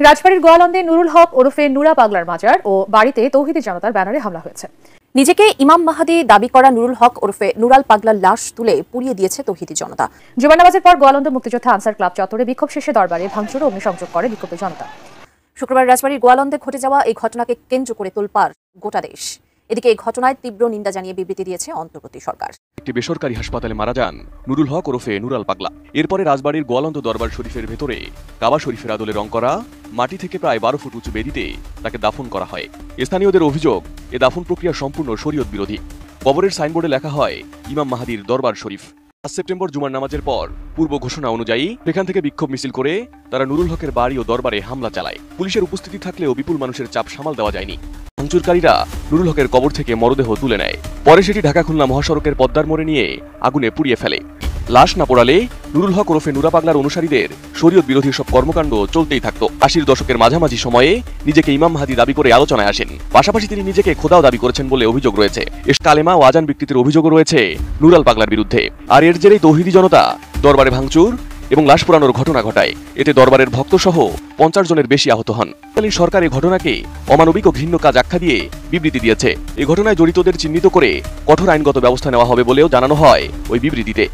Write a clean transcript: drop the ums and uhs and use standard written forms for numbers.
রাজবাড়ীর গোয়ালন্দে নুরুল হক ওরফে নুরা পাগলার মাজার ও বাড়িতে তৌহিদি জনতার ব্যানারে হামলা হয়েছে। নিজেকে ইমাম মাহাদি দাবি করা নুরুল হক ওরফে নুরাল পাগলার লাশ তুলে পুড়িয়ে দিয়েছে তৌহিদি জনতা। জুমার নামাজের পর গোয়ালন্দ মুক্তিযোদ্ধা আনসার ক্লাব চত্বরে বিক্ষোভ শেষে দরবারে ভাঙচুর ও অগ্নিসংযোগ করে বিক্ষুব্ধ জনতা। শুক্রবার রাজবাড়ীর গোয়ালন্দে ঘটে যাওয়া এই ঘটনাকে কেন্দ্র করে তোলপাড় গোটা দেশ। এদিকে এই ঘটনায় তীব্র নিন্দা জানিয়ে বিবৃতি দিয়েছে অন্তর্বর্তী সরকার। একটি বেসরকারি হাসপাতালে মারা যান নুরুল হক ওরফে নুরাল পাগলা। এরপরে রাজবাড়ীর গোয়ালন্দ দরবার শরীফের ভেতরে কাবা শরীফের আদলে রং করা মাটি থেকে প্রায় 12 ফুট উঁচু বেদিতে তাকে দাফন করা হয়। স্থানীয়দের অভিযোগ, এ দাফন প্রক্রিয়া সম্পূর্ণ শরীয়ত বিরোধী। কবরের সাইনবোর্ডে লেখা হয় ইমাম মাহাদির দরবার শরীফ। 5 সেপ্টেম্বর জুমার নামাজের পর পূর্ব ঘোষণা অনুযায়ী সেখান থেকে বিক্ষোভ মিছিল করে তারা নুরুল হকের বাড়ি ও দরবারে হামলা চালায়। পুলিশের উপস্থিতি থাকলেও বিপুল মানুষের চাপ সামাল দেওয়া যায়নি। ভাঙচুরকারীরা নুরুল হকের কবর থেকে মরদেহ তুলে নেয়। পরে সেটি ঢাকা খুলনা মহাসড়কের পদ্মার মোড়ে নিয়ে আগুনে পুড়িয়ে ফেলে। লাশ না পোড়ালে নুরুল হক ওরফে নুরা পাগলার অনুসারীদের শরীয়ত বিরোধী সব কর্মকাণ্ড চলতেই থাকত। 80-র দশকের মাঝামাঝি সময়ে নিজেকে ইমাম মাহাদি দাবি করে আলোচনায় আসেন। পাশাপাশি তিনি নিজেকে খোদাও দাবি করেছেন বলে অভিযোগ রয়েছে। কালেমা ও আজান বিকৃতির অভিযোগও রয়েছে নুরাল পাগলার বিরুদ্ধে। আর এর জেরেই তৌহিদি জনতা দরবারে ভাঙচুর এবং লাশ পোড়ানোর ঘটনা ঘটায়। এতে দরবারের ভক্ত সহ 50 জনের বেশি আহত হন। সরকার এই ঘটনাকে অমানবিক ও ঘৃণ্য কাজ আখ্যা দিয়ে বিবৃতি দিয়েছে। এই ঘটনায় জড়িতদের চিহ্নিত করে কঠোর আইনগত ব্যবস্থা নেওয়া হবে বলেও জানানো হয় ওই বিবৃতিতে।